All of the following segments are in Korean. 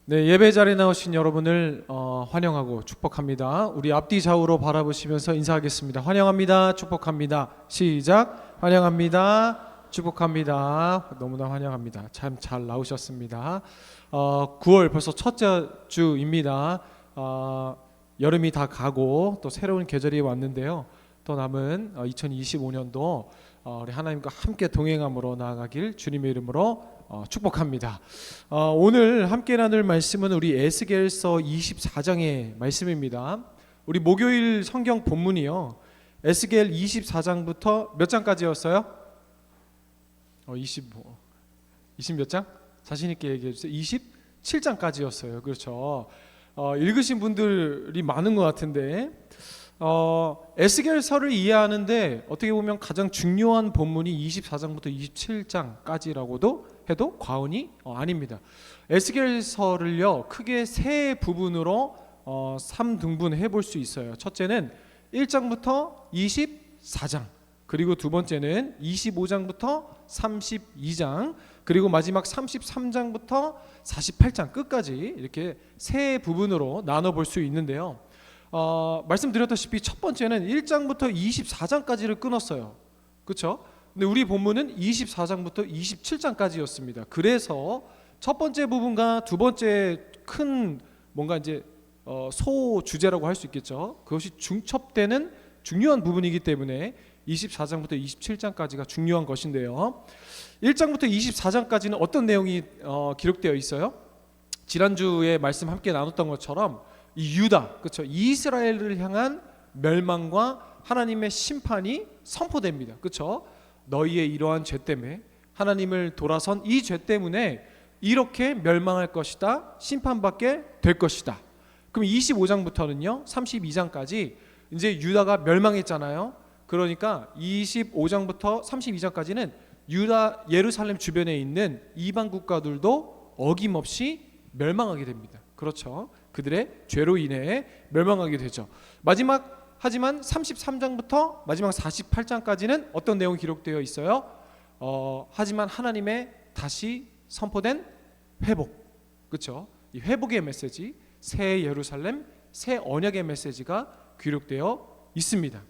네, 예배 자리에 나오신 여러분을 환영하고 축복합니다. 우리 앞뒤 좌우로 바라보시면서 인사하겠습니다. 환영합니다. 축복합니다. 시작. 환영합니다. 축복합니다. 너무나 환영합니다. 참 잘 나오셨습니다. 9월 벌써 첫째 주입니다. 여름이 다 가고 또 새로운 계절이 왔는데요. 또 남은 2025년도 우리 하나님과 함께 동행함으로 나아가길 주님의 이름으로 축복합니다. 오늘 함께 나눌 말씀은 우리 에스겔서 24장의 말씀입니다. 우리 목요일 성경 본문이요, 에스겔 24장부터 몇 장까지였어요? 20 몇 장? 자신 있게 얘기해 주세요. 27장까지였어요. 그렇죠. 읽으신 분들이 많은 것 같은데, 에스겔서를 이해하는데 어떻게 보면 가장 중요한 본문이 24장부터 27장까지라고도 해도 과언이 아닙니다. 에스겔서를요 크게 세 부분으로 3등분 해볼 수 있어요. 첫째는 1장부터 24장, 그리고 두 번째는 25장부터 32장, 그리고 마지막 33장부터 48장 끝까지 이렇게 세 부분으로 나눠볼 수 있는데요. 말씀드렸다시피 첫 번째는 1장부터 24장까지를 끊었어요. 그렇죠? 근데 우리 본문은 24장부터 27장까지였습니다. 그래서 첫 번째 부분과 두 번째 큰 뭔가 이제 소 주제라고 할 수 있겠죠. 그것이 중첩되는 중요한 부분이기 때문에 24장부터 27장까지가 중요한 것인데요. 1장부터 24장까지는 어떤 내용이 기록되어 있어요? 지난주에 말씀 함께 나눴던 것처럼 이 유다, 그렇죠? 이스라엘을 향한 멸망과 하나님의 심판이 선포됩니다. 그렇죠? 너희의 이러한 죄 때문에, 하나님을 돌아선 이 죄 때문에 이렇게 멸망할 것이다, 심판받게 될 것이다. 그럼 25장부터는요 32장까지 이제 유다가 멸망했잖아요. 그러니까 25장부터 32장까지는 유다 예루살렘 주변에 있는 이방 국가들도 어김없이 멸망하게 됩니다. 그렇죠? 그들의 죄로 인해 멸망하게 되죠. 하지만 33장부터 마지막 48장까지는 어떤 내용이 기록되어 있어요? 하지만 하나님의 다시 선포된 회복, 그렇죠? 이 회복의 메시지, 새 예루살렘, 새 언약의 메시지가 기록되어 있습니다.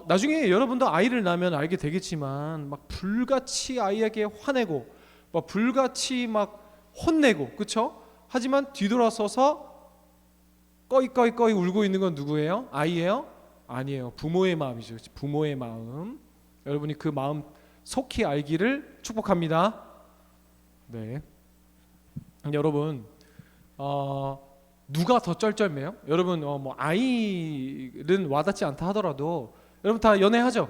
나중에 여러분도 아이를 낳으면 알게 되겠지만 막 불같이 아이에게 화내고 막 불같이 막 혼내고, 그렇죠? 하지만 뒤돌아서서 꺼이꺼이 울고 있는 건 누구예요? 아이예요? 아니에요. 부모의 마음이죠. 부모의 마음. 여러분이 그 마음 속히 알기를 축복합니다. 네. 여러분, 누가 더 쩔쩔매요? 여러분, 뭐 아이는 와닿지 않다 하더라도 여러분 다 연애하죠?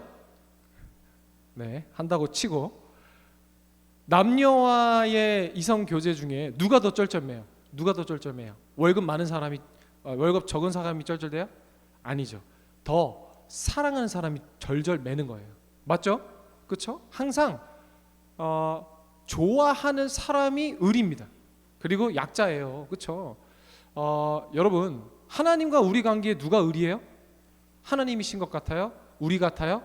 네, 한다고 치고 남녀와의 이성 교제 중에 누가 더 쩔쩔매요? 누가 더 쩔쩔매요? 월급 많은 사람이 월급 적은 사람이 쩔쩔대요? 아니죠. 더 사랑하는 사람이 절절 매는 거예요. 맞죠? 그렇죠? 항상 좋아하는 사람이 을입니다. 그리고 약자예요. 그렇죠? 여러분, 하나님과 우리 관계에 누가 을이에요? 하나님이신 것 같아요? 우리 같아요?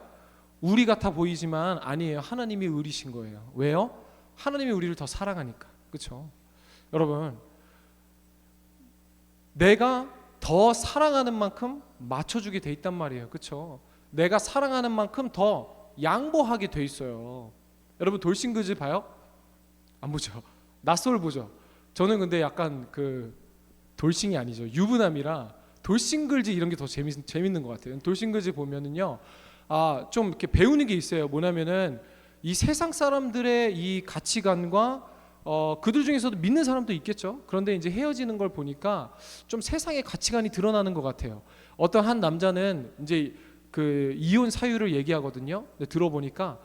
우리 같아 보이지만 아니에요. 하나님이 을이신 거예요. 왜요? 하나님이 우리를 더 사랑하니까. 그렇죠? 여러분, 내가 더 사랑하는 만큼 맞춰주게 돼 있단 말이에요. 그렇죠? 내가 사랑하는 만큼 더 양보하게 돼 있어요. 여러분 돌싱글즈 봐요? 안 보죠? 낯설 보죠? 저는 근데 약간 그 돌싱이 아니죠. 유부남이라 돌싱글즈 이런 게 더 재밌는 것 같아요. 돌싱글즈 보면은요, 좀 이렇게 배우는 게 있어요. 뭐냐면은 이 세상 사람들의 이 가치관과 그들 중에서도 믿는 사람도 있겠죠. 그런데 이제 헤어지는 걸 보니까 좀 세상의 가치관이 드러나는 것 같아요. 어떤 한 남자는 이제 그 이혼 사유를 얘기하거든요. 근데 들어보니까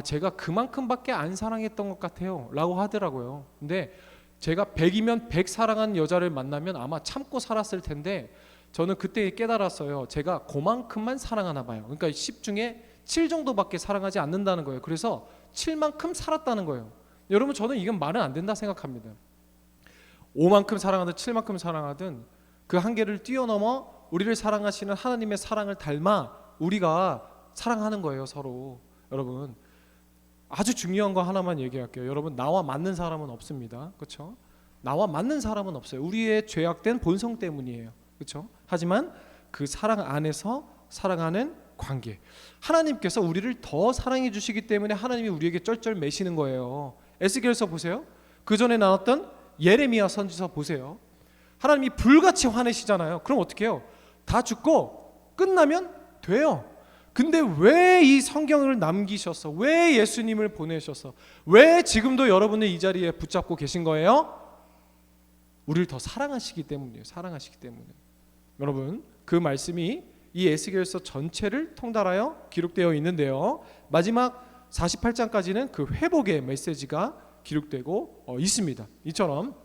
제가 그만큼밖에 안 사랑했던 것 같아요 라고 하더라고요. 근데 제가 100이면 100 사랑한 여자를 만나면 아마 참고 살았을 텐데 저는 그때 깨달았어요. 제가 그만큼만 사랑하나 봐요. 그러니까 10 중에 7 정도밖에 사랑하지 않는다는 거예요. 그래서 7만큼 살았다는 거예요. 여러분, 저는 이건 말은 안 된다 생각합니다. 5만큼 사랑하든 7만큼 사랑하든 그 한계를 뛰어넘어 우리를 사랑하시는 하나님의 사랑을 닮아 우리가 사랑하는 거예요, 서로. 여러분, 아주 중요한 거 하나만 얘기할게요. 여러분, 나와 맞는 사람은 없습니다. 그렇죠? 나와 맞는 사람은 없어요. 우리의 죄악된 본성 때문이에요. 그렇죠? 하지만 그 사랑 안에서 살아가는 관계, 하나님께서 우리를 더 사랑해 주시기 때문에 하나님이 우리에게 쩔쩔 매시는 거예요. 에스겔서 보세요. 그 전에 나왔던 예레미야 선지서 보세요. 하나님이 불같이 화내시잖아요. 그럼 어떻게 해요? 다 죽고 끝나면 돼요. 근데 왜 이 성경을 남기셔서, 왜 예수님을 보내셔서, 왜 지금도 여러분을 이 자리에 붙잡고 계신 거예요? 우리를 더 사랑하시기 때문이에요. 사랑하시기 때문에. 여러분, 그 말씀이 이 에스겔서 전체를 통달하여 기록되어 있는데요, 마지막 48장까지는 그 회복의 메시지가 기록되고 있습니다. 이처럼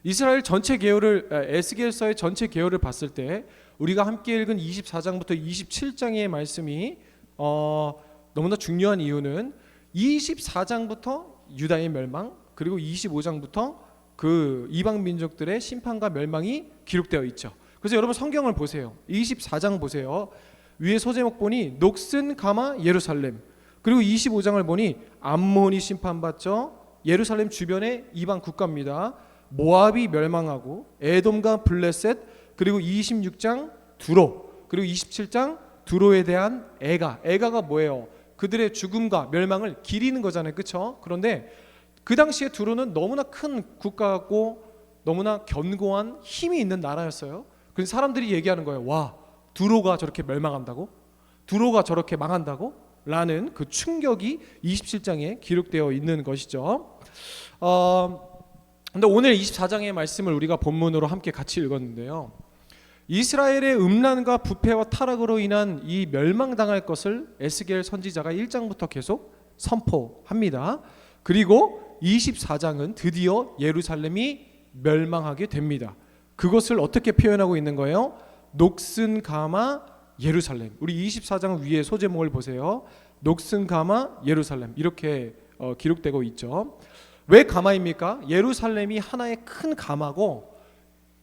이스라엘 전체 계율을, 에스겔서의 전체 계율을 봤을 때 우리가 함께 읽은 24장부터 27장의 말씀이 너무나 중요한 이유는 24장부터 유다의 멸망, 그리고 25장부터 그 이방 민족들의 심판과 멸망이 기록되어 있죠. 그래서 여러분 성경을 보세요. 24장 보세요. 위에 소제목 보니 녹슨 가마 예루살렘, 그리고 25장을 보니 암몬이 심판받죠. 예루살렘 주변의 이방 국가입니다. 모압이 멸망하고 에돔과 블레셋, 그리고 26장 두로, 그리고 27장 두로에 대한 애가가 뭐예요? 그들의 죽음과 멸망을 기리는 거잖아요. 그렇죠? 그런데 그 당시에 두로는 너무나 큰 국가고 너무나 견고한 힘이 있는 나라였어요. 그래서 사람들이 얘기하는 거예요. 와, 두로가 저렇게 멸망한다고? 두로가 저렇게 망한다고? 라는 그 충격이 27장에 기록되어 있는 것이죠. 근데 오늘 24장의 말씀을 우리가 본문으로 함께 같이 읽었는데요, 이스라엘의 음란과 부패와 타락으로 인한 이 멸망당할 것을 에스겔 선지자가 1장부터 계속 선포합니다. 그리고 24장은 드디어 예루살렘이 멸망하게 됩니다. 그것을 어떻게 표현하고 있는 거예요? 녹슨 가마 예루살렘. 우리 24장 위에 소제목을 보세요. 녹슨 가마 예루살렘, 이렇게 기록되고 있죠. 왜 가마입니까? 예루살렘이 하나의 큰 가마고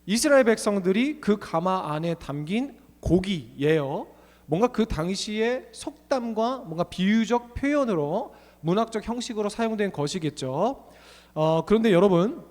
이스라엘 백성들이 그 가마 안에 담긴 고기예요. 뭔가 그 당시의 속담과 뭔가 비유적 표현으로, 문학적 형식으로 사용된 것이겠죠. 그런데 여러분,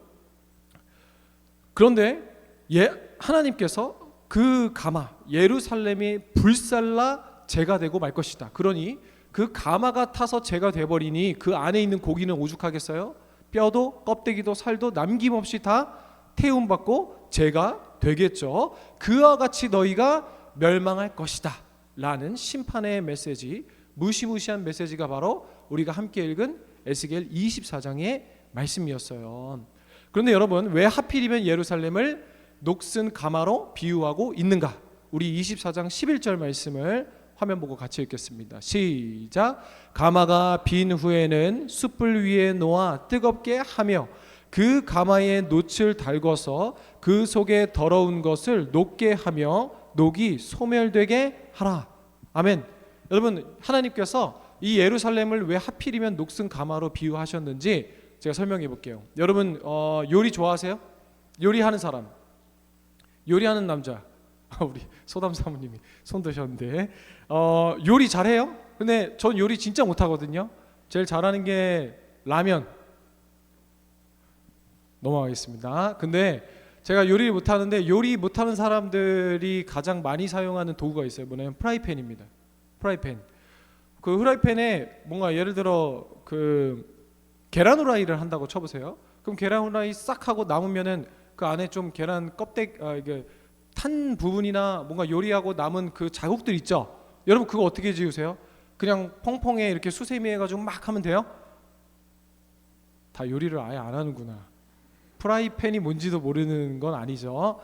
하나님께서 그 가마 예루살렘이 불살라 재가 되고 말 것이다. 그러니 그 가마가 타서 재가 돼버리니 그 안에 있는 고기는 오죽하겠어요? 뼈도 껍데기도 살도 남김없이 다 태움받고 재가 되겠죠. 그와 같이 너희가 멸망할 것이다 라는 심판의 메시지, 무시무시한 메시지가 바로 우리가 함께 읽은 에스겔 24장의 말씀이었어요. 그런데 여러분, 왜 하필이면 예루살렘을 녹슨 가마로 비유하고 있는가? 우리 24장 11절 말씀을 화면 보고 같이 읽겠습니다. 시작. 가마가 빈 후에는 숯불 위에 놓아 뜨겁게 하며 그 가마에 놋을 달궈서 그 속에 더러운 것을 녹게 하며 녹이 소멸되게 하라. 아멘. 여러분, 하나님께서 이 예루살렘을 왜 하필이면 녹슨 가마로 비유하셨는지 제가 설명해 볼게요. 여러분, 요리 좋아하세요? 요리하는 사람, 요리하는 남자, 우리 소담 사모님이 손 드셨는데, 요리 잘해요? 근데 전 요리 진짜 못하거든요. 제일 잘하는 게 라면. 넘어가겠습니다. 근데 제가 요리를 못하는데, 요리 못하는 사람들이 가장 많이 사용하는 도구가 있어요. 뭐냐면 프라이팬입니다. 프라이팬. 그 프라이팬에 뭔가 예를 들어 그 계란 후라이를 한다고 쳐보세요. 그럼 계란 후라이 싹 하고 남으면은 그 안에 좀 계란 껍데기, 이게 탄 부분이나 뭔가 요리하고 남은 그 자국들 있죠. 여러분, 그거 어떻게 지우세요? 그냥 펑펑에 이렇게 수세미 해가지고 막 하면 돼요? 다 요리를 아예 안 하는구나. 프라이팬이 뭔지도 모르는 건 아니죠.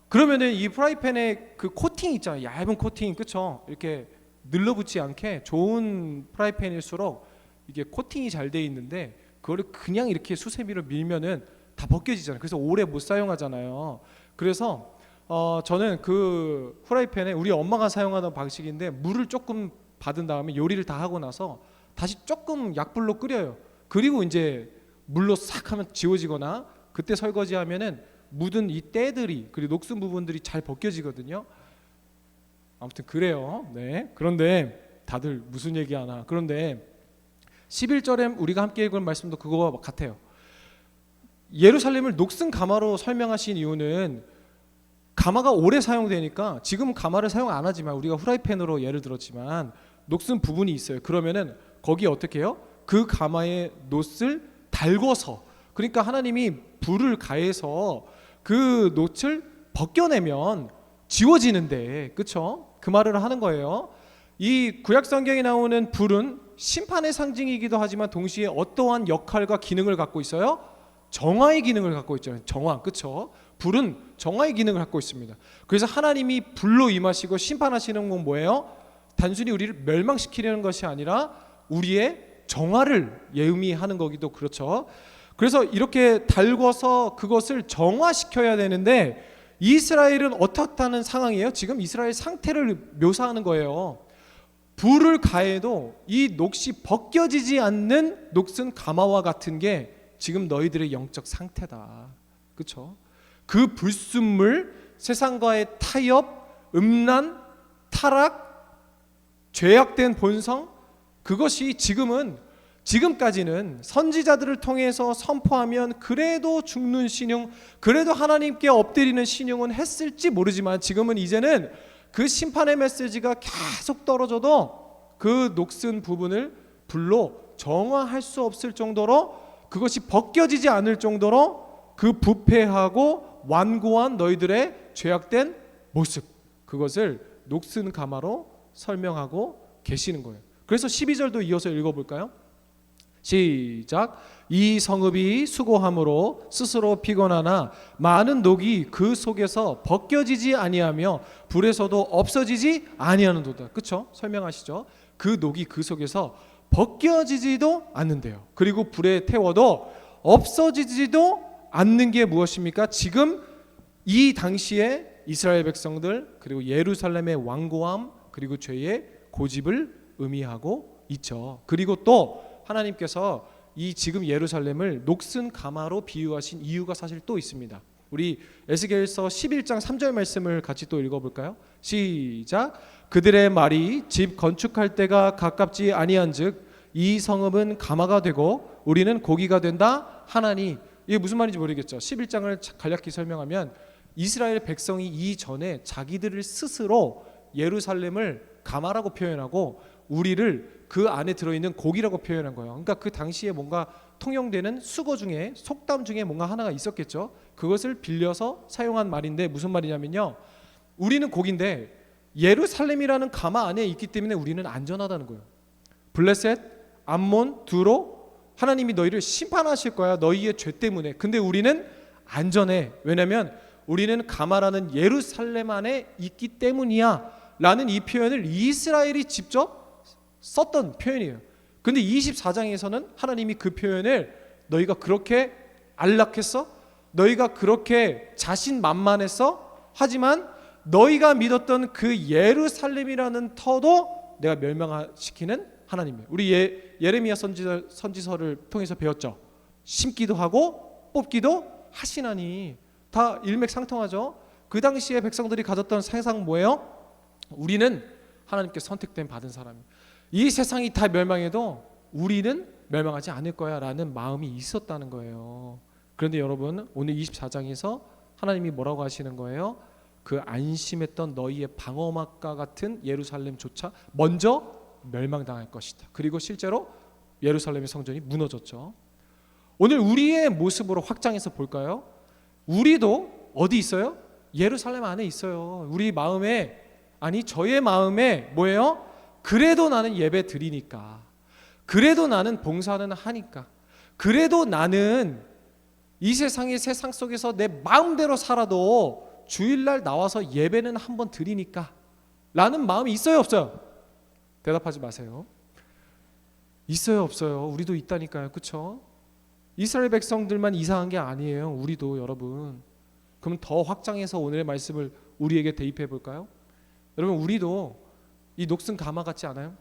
그러면은 이 프라이팬에 그 코팅 있잖아요. 얇은 코팅, 그쵸? 이렇게 늘러붙지 않게 좋은 프라이팬일수록 이게 코팅이 잘 돼 있는데, 그거를 그냥 이렇게 수세미로 밀면은 다 벗겨지잖아요. 그래서 오래 못 사용하잖아요. 그래서 저는 그 프라이팬에 우리 엄마가 사용하던 방식인데, 물을 조금 받은 다음에 요리를 다 하고 나서 다시 조금 약불로 끓여요. 그리고 이제 물로 싹 하면 지워지거나, 그때 설거지하면은 묻은 이 때들이, 그리고 녹슨 부분들이 잘 벗겨지거든요. 아무튼 그래요. 네. 그런데 다들 무슨 얘기하나? 그런데 11절에 우리가 함께 읽은 말씀도 그거와 같아요. 예루살렘을 녹슨 가마로 설명하신 이유는 가마가 오래 사용되니까 지금 가마를 사용 안 하지만 우리가 후라이팬으로 예를 들었지만 녹슨 부분이 있어요. 그러면은 거기에 어떻게 해요? 그 가마의 놋을 달궈서, 그러니까 하나님이 불을 가해서 그 놋을 벗겨내면 지워지는데, 그렇죠? 그 말을 하는 거예요. 이 구약 성경에 나오는 불은 심판의 상징이기도 하지만 동시에 어떠한 역할과 기능을 갖고 있어요? 정화의 기능을 갖고 있죠. 정화, 그렇죠? 불은 정화의 기능을 갖고 있습니다. 그래서 하나님이 불로 임하시고 심판하시는 건 뭐예요? 단순히 우리를 멸망시키려는 것이 아니라 우리의 정화를 예의미하는 거기도 그렇죠. 그래서 이렇게 달궈서 그것을 정화시켜야 되는데 이스라엘은 어떻다는 상황이에요? 지금 이스라엘 상태를 묘사하는 거예요. 불을 가해도 이 녹시 벗겨지지 않는 녹슨 가마와 같은 게 지금 너희들의 영적 상태다. 그렇죠? 그 불순물, 세상과의 타협, 음란, 타락, 죄악된 본성, 그것이 지금까지는 선지자들을 통해서 선포하면 그래도 죽는 신용, 그래도 하나님께 엎드리는 신용은 했을지 모르지만 지금은 이제는 그 심판의 메시지가 계속 떨어져도 그 녹슨 부분을 불로 정화할 수 없을 정도로, 그것이 벗겨지지 않을 정도로 그 부패하고 완고한 너희들의 죄악된 모습, 그것을 녹슨 가마로 설명하고 계시는 거예요. 그래서 12절도 이어서 읽어볼까요? 시작. 이 성읍이 수고함으로 스스로 피곤하나 많은 녹이 그 속에서 벗겨지지 아니하며 불에서도 없어지지 아니하는도다. 그렇죠? 설명하시죠. 그 녹이 그 속에서 벗겨지지도 않는데요. 그리고 불에 태워도 없어지지도 않는 게 무엇입니까? 지금 이 당시에 이스라엘 백성들, 그리고 예루살렘의 완고함, 그리고 죄의 고집을 의미하고 있죠. 그리고 또 하나님께서 이 지금 예루살렘을 녹슨 가마로 비유하신 이유가 사실 또 있습니다. 우리 에스겔서 11장 3절 말씀을 같이 또 읽어볼까요? 시작. 그들의 말이 집 건축할 때가 가깝지 아니한즉 이 성읍은 가마가 되고 우리는 고기가 된다 하나니. 이게 무슨 말인지 모르겠죠. 11장을 간략히 설명하면 이스라엘 백성이 이전에 자기들을 스스로 예루살렘을 가마라고 표현하고 우리를 그 안에 들어있는 고기라고 표현한 거예요. 그러니까 그 당시에 뭔가 통용되는 수거 중에, 속담 중에 뭔가 하나가 있었겠죠. 그것을 빌려서 사용한 말인데 무슨 말이냐면요, 우리는 고기인데 예루살렘이라는 가마 안에 있기 때문에 우리는 안전하다는 거예요. 블레셋, 암몬, 두로, 하나님이 너희를 심판하실 거야, 너희의 죄 때문에. 근데 우리는 안전해. 왜냐하면 우리는 가마라는 예루살렘 안에 있기 때문이야 라는 이 표현을 이스라엘이 직접 썼던 표현이에요. 근데 24장에서는 하나님이 그 표현을 너희가 그렇게 안락했어? 너희가 그렇게 자신만만했어? 하지만 너희가 믿었던 그 예루살렘이라는 터도 내가 멸망시키는 하나님이에요. 우리 예레미야 선지서를 통해서 배웠죠. 심기도 하고 뽑기도 하시나니. 다 일맥상통하죠. 그 당시에 백성들이 가졌던 세상 뭐예요? 우리는 하나님께 선택된 받은 사람이에요. 이 세상이 다 멸망해도 우리는 멸망하지 않을 거야 라는 마음이 있었다는 거예요. 그런데 여러분, 오늘 24장에서 하나님이 뭐라고 하시는 거예요? 그 안심했던 너희의 방어막과 같은 예루살렘조차 먼저 멸망당할 것이다. 그리고 실제로 예루살렘의 성전이 무너졌죠. 오늘 우리의 모습으로 확장해서 볼까요? 우리도 어디 있어요? 예루살렘 안에 있어요. 우리 마음에, 아니 저의 마음에 뭐예요? 그래도 나는 예배 드리니까, 그래도 나는 봉사는 하니까, 그래도 나는 이 세상의 세상 속에서 내 마음대로 살아도 주일날 나와서 예배는 한번 드리니까 라는 마음이 있어요, 없어요? 대답하지 마세요. 있어요, 없어요? 우리도 있다니까요. 그렇죠? 이스라엘 백성들만 이상한 게 아니에요. 우리도. 여러분, 그럼 더 확장해서 오늘의 말씀을 우리에게 대입해 볼까요? 여러분, 우리도 이 녹슨 가마 같지 않아요?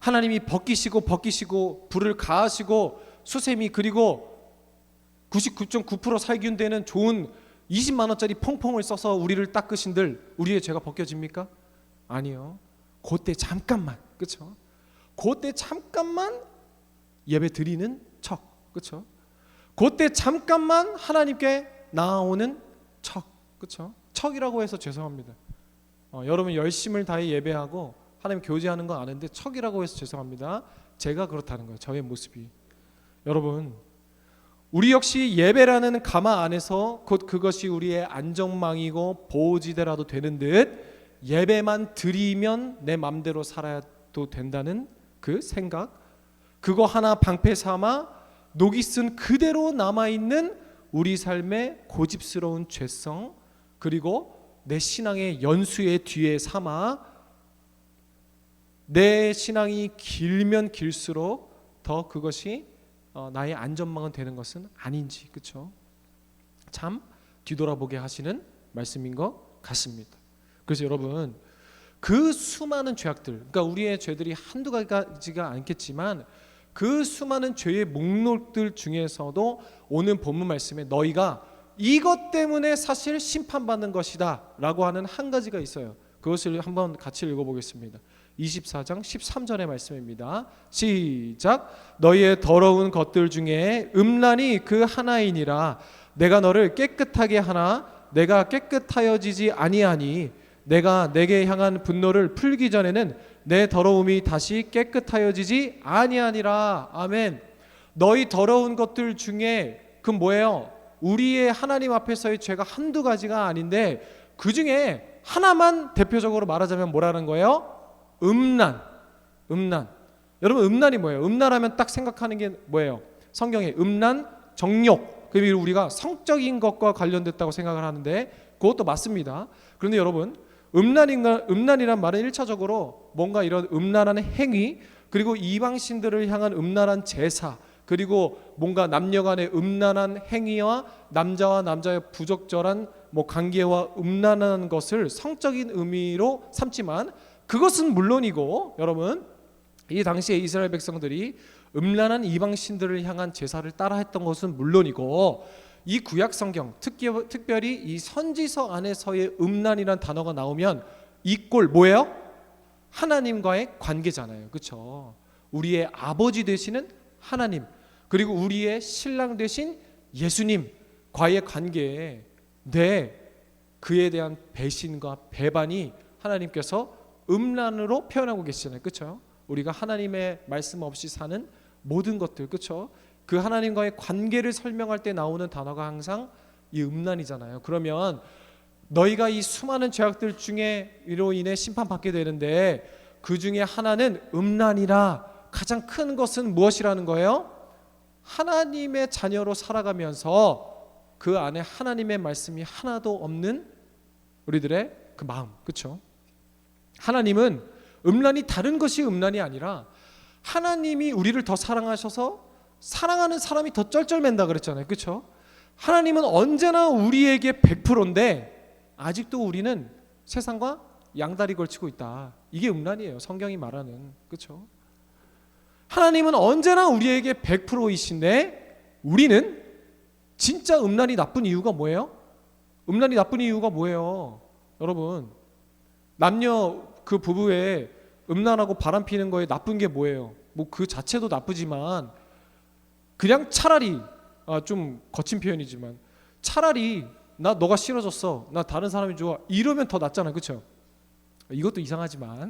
하나님이 벗기시고 불을 가하시고 수세미, 그리고 99.9% 살균되는 좋은 20만 원짜리 퐁퐁을 써서 우리를 닦으신들 우리의 죄가 벗겨집니까? 아니요. 그때 잠깐만, 그렇죠? 그때 잠깐만 예배 드리는 척, 그렇죠? 그때 잠깐만 하나님께 나아오는 척, 그렇죠? 척이라고 해서 죄송합니다. 여러분 열심을 다해 예배하고 하나님 교제하는 거 아는데 척이라고 해서 죄송합니다. 제가 그렇다는 거예요. 저의 모습이. 여러분, 우리 역시 예배라는 가마 안에서 곧 그것이 우리의 안전망이고 보호지대라도 되는 듯 예배만 드리면 내 맘대로 살아도 된다는 그 생각, 그거 하나 방패 삼아 녹이 쓴 그대로 남아있는 우리 삶의 고집스러운 죄성, 그리고 내 신앙의 연수의 뒤에 삼아 내 신앙이 길면 길수록 더 그것이 나의 안전망은 되는 것은 아닌지, 그렇죠? 참 뒤돌아보게 하시는 말씀인 것 같습니다. 그래서 여러분, 그 수많은 죄악들, 그러니까 우리의 죄들이 한두 가지가 않겠지만 그 수많은 죄의 목록들 중에서도 오늘 본문 말씀에 너희가 이것 때문에 사실 심판받는 것이다 라고 하는 한 가지가 있어요. 그것을 한번 같이 읽어보겠습니다. 24장 13절의 말씀입니다. 시작. 너희의 더러운 것들 중에 음란이 그 하나이니라. 내가 너를 깨끗하게 하나 내가 깨끗하여지지 아니하니 내가 내게 향한 분노를 풀기 전에는 내 더러움이 다시 깨끗하여지지 아니하니라. 아멘. 너희 더러운 것들 중에 그 뭐예요? 우리의 하나님 앞에서의 죄가 한두 가지가 아닌데 그 중에 하나만 대표적으로 말하자면 뭐라는 거예요? 음란. 여러분, 음란이 뭐예요? 음란하면 딱 생각하는 게 뭐예요? 성경에 음란, 정욕, 그리고 우리가 성적인 것과 관련됐다고 생각을 하는데 그것도 맞습니다. 그런데 여러분, 음란이란 말은 1차적으로 뭔가 이런 음란한 행위, 그리고 이방신들을 향한 음란한 제사, 그리고 뭔가 남녀간의 음란한 행위와 남자와 남자의 부적절한 관계와 음란한 것을 성적인 의미로 삼지만 그것은 물론이고, 여러분, 이 당시에 이스라엘 백성들이 음란한 이방신들을 향한 제사를 따라했던 것은 물론이고, 이 구약 성경, 특별히 이 선지서 안에서의 음란이란 단어가 나오면 이 꼴 뭐예요? 하나님과의 관계잖아요. 그렇죠? 우리의 아버지 되시는 하나님, 그리고 우리의 신랑 되신 예수님과의 관계에 그에 대한 배신과 배반이 하나님께서 음란으로 표현하고 계시잖아요. 그렇죠? 우리가 하나님의 말씀 없이 사는 모든 것들, 그렇죠? 그 하나님과의 관계를 설명할 때 나오는 단어가 항상 이 음란이잖아요. 그러면 너희가 이 수많은 죄악들 중에 이로 인해 심판받게 되는데 그 중에 하나는 음란이라. 가장 큰 것은 무엇이라는 거예요? 하나님의 자녀로 살아가면서 그 안에 하나님의 말씀이 하나도 없는 우리들의 그 마음, 그렇죠? 하나님은 음란이 다른 것이 음란이 아니라 하나님이 우리를 더 사랑하셔서 사랑하는 사람이 더 쩔쩔맨다 그랬잖아요. 그렇죠? 하나님은 언제나 우리에게 100%인데 아직도 우리는 세상과 양다리 걸치고 있다. 이게 음란이에요. 성경이 말하는. 그렇죠? 하나님은 언제나 우리에게 100%이신데 우리는 진짜 음란이 나쁜 이유가 뭐예요? 음란이 나쁜 이유가 뭐예요? 여러분, 남녀 그 부부에 음란하고 바람 피는 거에 나쁜 게 뭐예요? 그 자체도 나쁘지만 그냥 차라리 좀 거친 표현이지만 차라리 너가 싫어졌어, 나 다른 사람이 좋아, 이러면 더 낫잖아요. 그렇죠? 이것도 이상하지만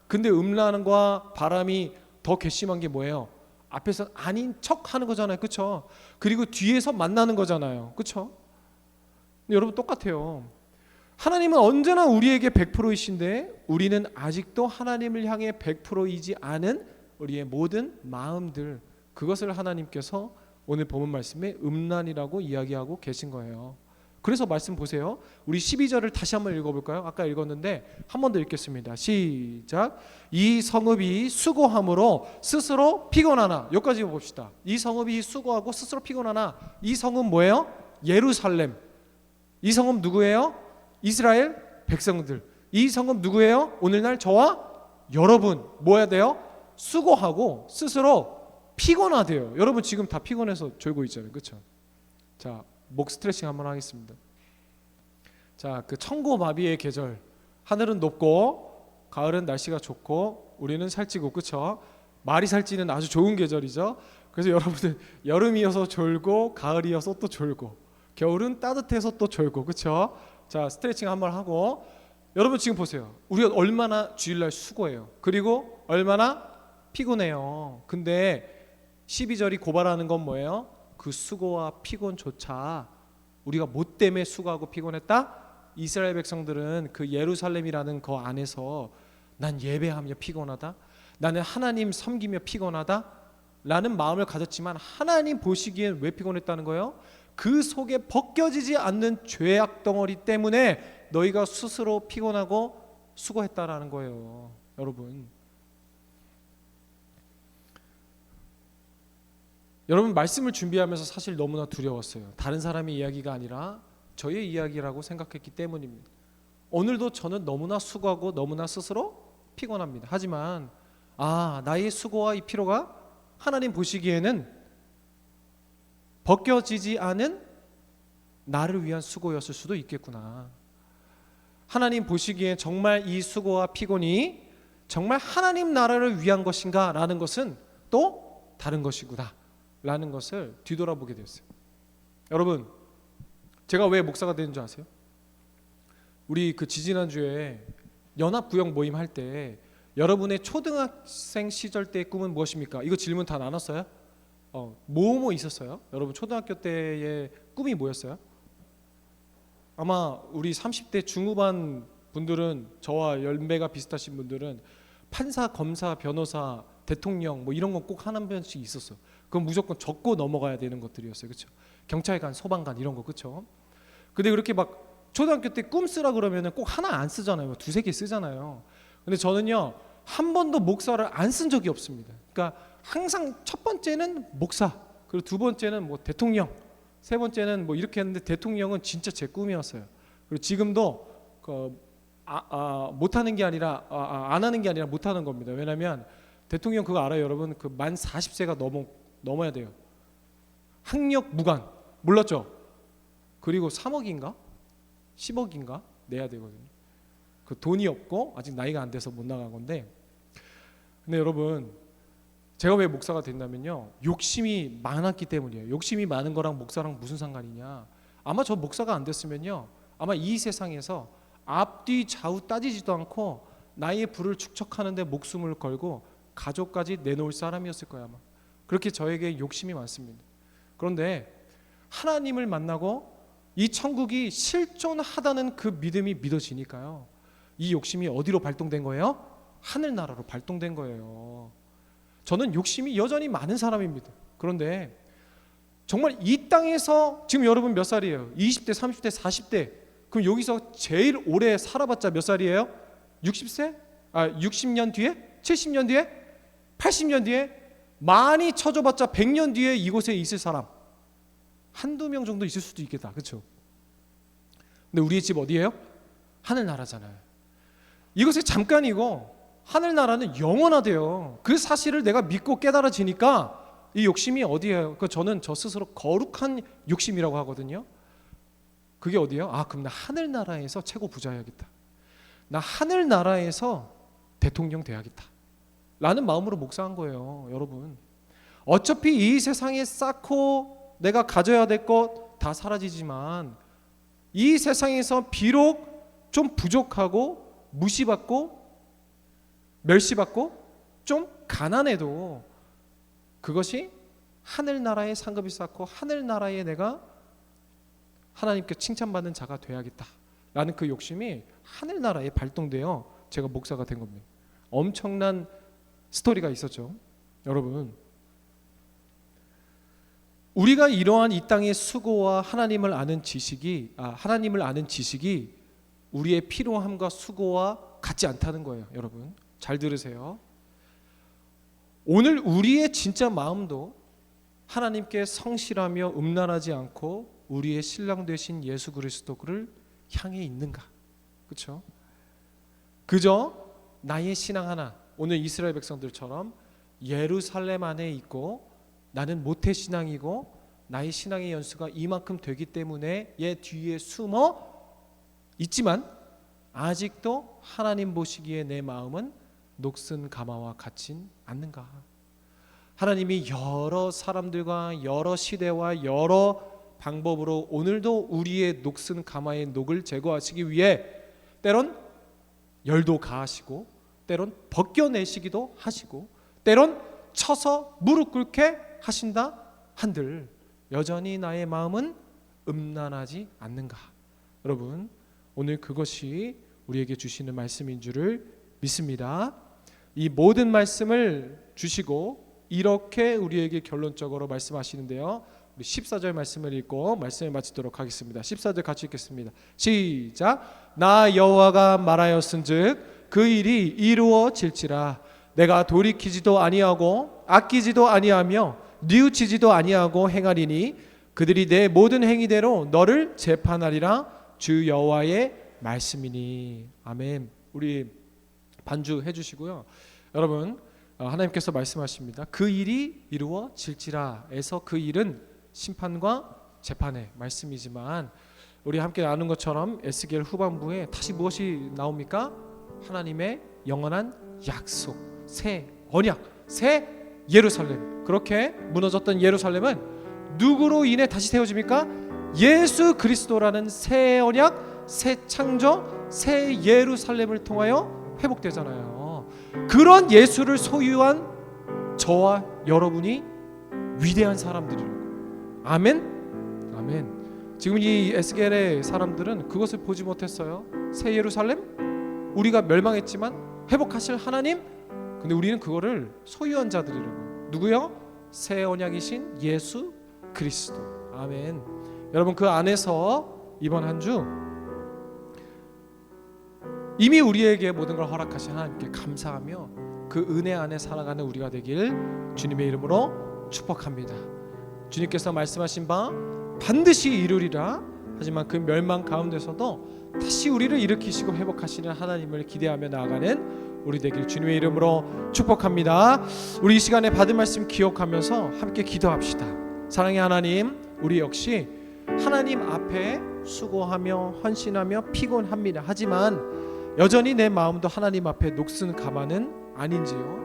근데 음란과 바람이 더 괘씸한 게 뭐예요? 앞에서 아닌 척 하는 거잖아요. 그렇죠? 그리고 뒤에서 만나는 거잖아요. 그렇죠? 여러분, 똑같아요. 하나님은 언제나 우리에게 100%이신데 우리는 아직도 하나님을 향해 100%이지 않은 우리의 모든 마음들, 그것을 하나님께서 오늘 본문 말씀에 음란이라고 이야기하고 계신 거예요. 그래서 말씀 보세요. 우리 12절을 다시 한번 읽어볼까요? 아까 읽었는데 한 번 더 읽겠습니다. 시작. 이 성읍이 수고함으로 스스로 피곤하나. 여기까지 봅시다. 이 성읍이 수고하고 스스로 피곤하나. 이 성읍 뭐예요? 예루살렘. 이 성읍 누구예요? 이스라엘 백성들. 이 성읍 누구예요? 오늘날 저와 여러분. 뭐 해야 돼요? 수고하고 스스로 피곤하대요. 여러분 지금 다 피곤해서 졸고 있잖아요. 그렇죠? 자, 목 스트레칭 한번 하겠습니다. 자, 그 천고마비의 계절. 하늘은 높고 가을은 날씨가 좋고 우리는 살찌고, 그렇죠? 말이 살찌는 아주 좋은 계절이죠. 그래서 여러분들 여름이어서 졸고 가을이어서 또 졸고 겨울은 따뜻해서 또 졸고 그렇죠? 자 스트레칭 한번 하고 여러분 지금 보세요. 우리가 얼마나 주일날 수고해요. 그리고 얼마나 피곤해요. 근데 12절이 고발하는 건 뭐예요? 그 수고와 피곤조차 우리가 뭐 때문에 수고하고 피곤했다? 이스라엘 백성들은 그 예루살렘이라는 거 안에서 난 예배하며 피곤하다, 나는 하나님 섬기며 피곤하다 라는 마음을 가졌지만 하나님 보시기엔 왜 피곤했다는 거예요? 그 속에 벗겨지지 않는 죄악 덩어리 때문에 너희가 스스로 피곤하고 수고했다라는 거예요. 여러분 말씀을 준비하면서 사실 너무나 두려웠어요. 다른 사람의 이야기가 아니라 저의 이야기라고 생각했기 때문입니다. 오늘도 저는 너무나 수고하고 너무나 스스로 피곤합니다. 하지만 나의 수고와 이 피로가 하나님 보시기에는 벗겨지지 않은 나를 위한 수고였을 수도 있겠구나. 하나님 보시기에 정말 이 수고와 피곤이 정말 하나님 나라를 위한 것인가 라는 것은 또 다른 것이구나 라는 것을 뒤돌아보게 됐어요. 여러분 제가 왜 목사가 되는 줄 아세요? 우리 그 지지난주에 연합구역 모임 할 때 여러분의 초등학생 시절 때의 꿈은 무엇입니까? 이거 질문 다 나눴어요? 뭐뭐 있었어요? 여러분 초등학교 때의 꿈이 뭐였어요? 아마 우리 30대 중후반 분들은 저와 연배가 비슷하신 분들은 판사, 검사, 변호사, 대통령 뭐 이런 건 꼭 하나 번씩 있었어. 그건 무조건 적고 넘어가야 되는 것들이었어요. 그렇죠? 경찰관, 소방관 이런 거 그렇죠? 근데 그렇게 막 초등학교 때 꿈 쓰라 그러면은 꼭 하나 안 쓰잖아요. 두세 개 쓰잖아요. 근데 저는요 한 번도 목사를 안 쓴 적이 없습니다. 그러니까 항상 첫 번째는 목사, 그리고 두 번째는 뭐 대통령, 세 번째는 뭐 이렇게 했는데 대통령은 진짜 제 꿈이었어요. 그리고 지금도 못하는 게 아니라 안 하는 게 아니라 못하는 겁니다. 왜냐하면 대통령 그거 알아요, 여러분? 그 만 40세가 넘어야 돼요. 학력 무관 몰랐죠? 그리고 3억인가 10억인가 내야 되거든요. 그 돈이 없고 아직 나이가 안 돼서 못 나간 건데, 근데 여러분 제가 왜 목사가 됐냐면요 욕심이 많았기 때문이에요. 욕심이 많은 거랑 목사랑 무슨 상관이냐. 아마 저 목사가 안 됐으면요 아마 이 세상에서 앞뒤 좌우 따지지도 않고 나의 부를 축적하는데 목숨을 걸고 가족까지 내놓을 사람이었을 거예요. 아마 그렇게 저에게 욕심이 많습니다. 그런데 하나님을 만나고 이 천국이 실존하다는 그 믿음이 믿어지니까요 이 욕심이 어디로 발동된 거예요? 하늘나라로 발동된 거예요. 저는 욕심이 여전히 많은 사람입니다. 그런데 정말 이 땅에서 지금 여러분 몇 살이에요? 20대, 30대, 40대. 그럼 여기서 제일 오래 살아봤자 몇 살이에요? 60세? 60년 뒤에? 70년 뒤에? 80년 뒤에? 많이 쳐줘봤자 100년 뒤에 이곳에 있을 사람 한두 명 정도 있을 수도 있겠다. 그렇죠? 근데 우리의 집 어디예요? 하늘나라잖아요. 이곳에 잠깐이고 하늘나라는 영원하대요. 그 사실을 내가 믿고 깨달아지니까 이 욕심이 어디예요? 저는 저 스스로 거룩한 욕심이라고 하거든요. 그게 어디예요? 그럼 나 하늘나라에서 최고 부자여야겠다. 나 하늘나라에서 대통령 돼야겠다 라는 마음으로 목사한 거예요. 여러분 어차피 이 세상에 쌓고 내가 가져야 될 것 다 사라지지만 이 세상에서 비록 좀 부족하고 무시받고 멸시받고 좀 가난해도 그것이 하늘나라의 상급이 쌓고 하늘나라에 내가 하나님께 칭찬받는 자가 돼야겠다라는 그 욕심이 하늘나라에 발동되어 제가 목사가 된 겁니다. 엄청난 스토리가 있었죠. 여러분 우리가 이러한 이 땅의 수고와 하나님을 아는 지식이 우리의 피로함과 수고와 같지 않다는 거예요. 여러분 잘 들으세요. 오늘 우리의 진짜 마음도 하나님께 성실하며 음란하지 않고 우리의 신랑 되신 예수 그리스도를 향해 있는가? 그렇죠? 그저 나의 신앙 하나, 오늘 이스라엘 백성들처럼 예루살렘 안에 있고 나는 모태신앙이고 나의 신앙의 연수가 이만큼 되기 때문에 얘 뒤에 숨어 있지만 아직도 하나님 보시기에 내 마음은 녹슨 가마와 같진 않는가? 하나님이 여러 사람들과 여러 시대와 여러 방법으로 오늘도 우리의 녹슨 가마의 녹을 제거하시기 위해 때론 열도 가하시고 때론 벗겨내시기도 하시고 때론 쳐서 무릎 꿇게 하신다 한들 여전히 나의 마음은 음란하지 않는가? 여러분, 오늘 그것이 우리에게 주시는 말씀인 줄을 믿습니다. 이 모든 말씀을 주시고 이렇게 우리에게 결론적으로 말씀하시는데요, 우리 14절 말씀을 읽고 말씀을 마치도록 하겠습니다. 14절 같이 읽겠습니다. 시작. 나 여호와가 말하였은즉 그 일이 이루어질지라. 내가 돌이키지도 아니하고 아끼지도 아니하며 뉘우치지도 아니하고 행하리니 그들이 내 모든 행위대로 너를 재판하리라. 주 여호와의 말씀이니. 아멘. 우리 반주해 주시고요. 여러분, 하나님께서 말씀하십니다. 그 일이 이루어질지라 에서 그 일은 심판과 재판의 말씀이지만 우리 함께 나눈 것처럼 에스겔 후반부에 다시 무엇이 나옵니까? 하나님의 영원한 약속, 새 언약, 새 예루살렘. 그렇게 무너졌던 예루살렘은 누구로 인해 다시 세워집니까? 예수 그리스도라는 새 언약, 새 창조, 새 예루살렘을 통하여 회복되잖아요. 그런 예수를 소유한 저와 여러분이 위대한 사람들이라고. 아멘. 아멘. 지금 이 에스겔의 사람들은 그것을 보지 못했어요. 새 예루살렘, 우리가 멸망했지만 회복하실 하나님, 근데 우리는 그거를 소유한 자들이라고. 누구요? 새 언약이신 예수 그리스도. 아멘. 여러분, 그 안에서 이번 한 주 이미 우리에게 모든 걸 허락하신 하나님께 감사하며 그 은혜 안에 살아가는 우리가 되길 주님의 이름으로 축복합니다. 주님께서 말씀하신 바 반드시 이루리라. 하지만 그 멸망 가운데서도 다시 우리를 일으키시고 회복하시는 하나님을 기대하며 나아가는 우리 되길 주님의 이름으로 축복합니다. 우리 이 시간에 받은 말씀 기억하면서 함께 기도합시다. 사랑의 하나님, 우리 역시 하나님 앞에 수고하며 헌신하며 피곤합니다. 하지만 여전히 내 마음도 하나님 앞에 녹슨 가마는 아닌지요?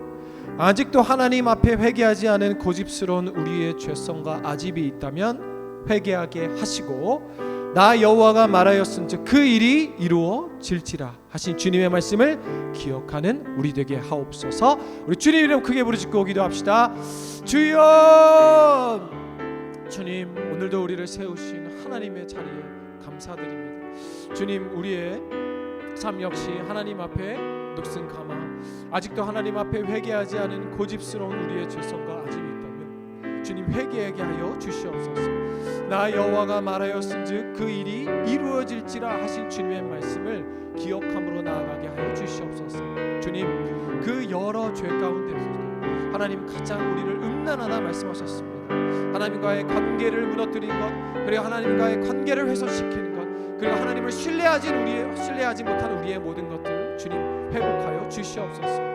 아직도 하나님 앞에 회개하지 않은 고집스러운 우리의 죄성과 아집이 있다면 회개하게 하시고 나 여호와가 말하였은즉 그 일이 이루어질지라 하신 주님의 말씀을 기억하는 우리 되게 하옵소서. 우리 주님 이름 크게 부르짖고 기도합시다. 주여, 주님, 오늘도 우리를 세우신 하나님의 자리에 감사드립니다. 주님, 우리의 삶 역시 하나님 앞에 녹슨 가마, 아직도 하나님 앞에 회개하지 않은 고집스러운 우리의 죄성과 아집이 있다면 주님 회개하게 하여 주시옵소서. 나 여호와가 말하였은즉 그 일이 이루어질지라 하신 주님의 말씀을 기억함으로 나아가게 하여 주시옵소서. 주님, 그 여러 죄 가운데서도 하나님 가장 우리를 음란하다 말씀하셨습니다. 하나님과의 관계를 무너뜨린 것, 그리고 하나님과의 관계를 훼손시키는 것, 그리고 하나님을 신뢰하지 못한 우리의 모든 것들 주님 회복하여 주시옵소서.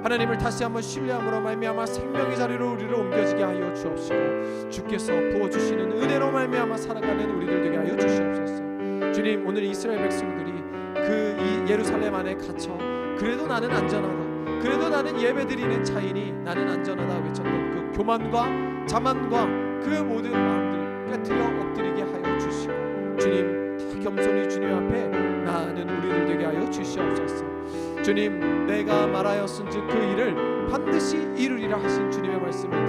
하나님을 다시 한번 신뢰함으로 말미암아 생명의 자리로 우리를 옮겨지게 하여 주옵시고 주께서 부어주시는 은혜로 말미암아 살아가는 우리들 되게 하여 주시옵소서. 주님, 오늘 이스라엘 백성들이 그 이 예루살렘 안에 갇혀 그래도 나는 안전하다, 그래도 나는 예배드리는 자이니 나는 안전하다 외쳤던 그 교만과 자만과 그 모든 마음들 깨트려 엎드리게 하여 주시고 주님 겸손히 주님 앞에 나아가는 우리들 되게 하여 주시옵소서. 주님, 내가 말하였은즉 그 일을 반드시 이루리라 하신 주님의 말씀을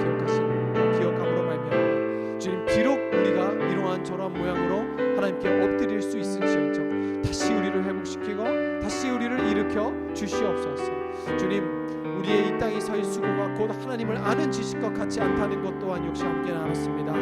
기억함으로 말미암아 주님, 비록 우리가 이러한 저러한 모양으로 하나님께 엎드릴 수 있을지언정 다시 우리를 회복시키고 다시 우리를 일으켜 주시옵소서. 주님, 우리의 이 땅에 서의 수고가 곧 하나님을 아는 지식과 같지 않다는 것 또한 역시 함께 나눴습니다.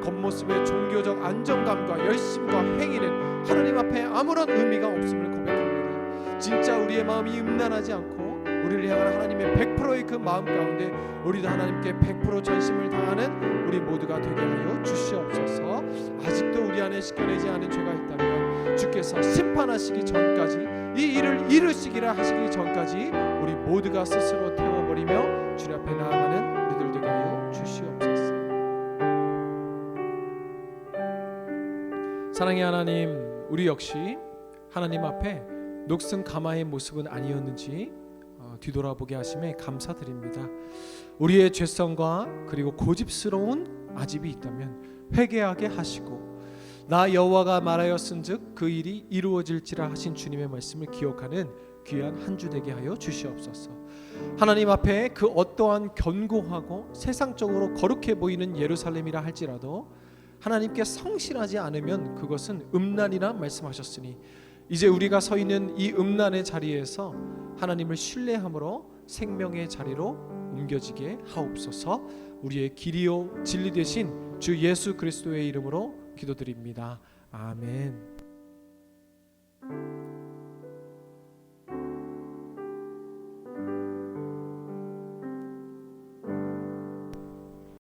겉모습의 종교적 안정감과 열심과 행위는 하나님 앞에 아무런 의미가 없음을 고백합니다. 진짜 우리의 마음이 음란하지 않고 우리를 향한 하나님의 100%의 그 마음 가운데 우리도 하나님께 100% 전심을 다하는 우리 모두가 되게 하여 주시옵소서. 아직도 우리 안에 씻겨내지 않은 죄가 있다면 주께서 심판하시기 전까지 이 일을 이루시기라 하시기 전까지 우리 모두가 스스로 태워버리며 주님 앞에 나아가는 우리들 되게 하여 주시옵소서. 사랑의 하나님, 우리 역시 하나님 앞에 녹슨 가마의 모습은 아니었는지 뒤돌아보게 하심에 감사드립니다. 우리의 죄성과 그리고 고집스러운 아집이 있다면 회개하게 하시고, 나 여호와가 말하였은즉 그 일이 이루어질지라 하신 주님의 말씀을 기억하는 귀한 한 주 되게 하여 주시옵소서. 하나님 앞에 그 어떠한 견고하고 세상적으로 거룩해 보이는 예루살렘이라 할지라도 하나님께 성실하지 않으면 그것은 음란이라 말씀하셨으니, 이제 우리가 서 있는 이 음란의 자리에서 하나님을 신뢰함으로 생명의 자리로 옮겨지게 하옵소서. 우리의 길이요 진리 되신 주 예수 그리스도의 이름으로 기도드립니다. 아멘.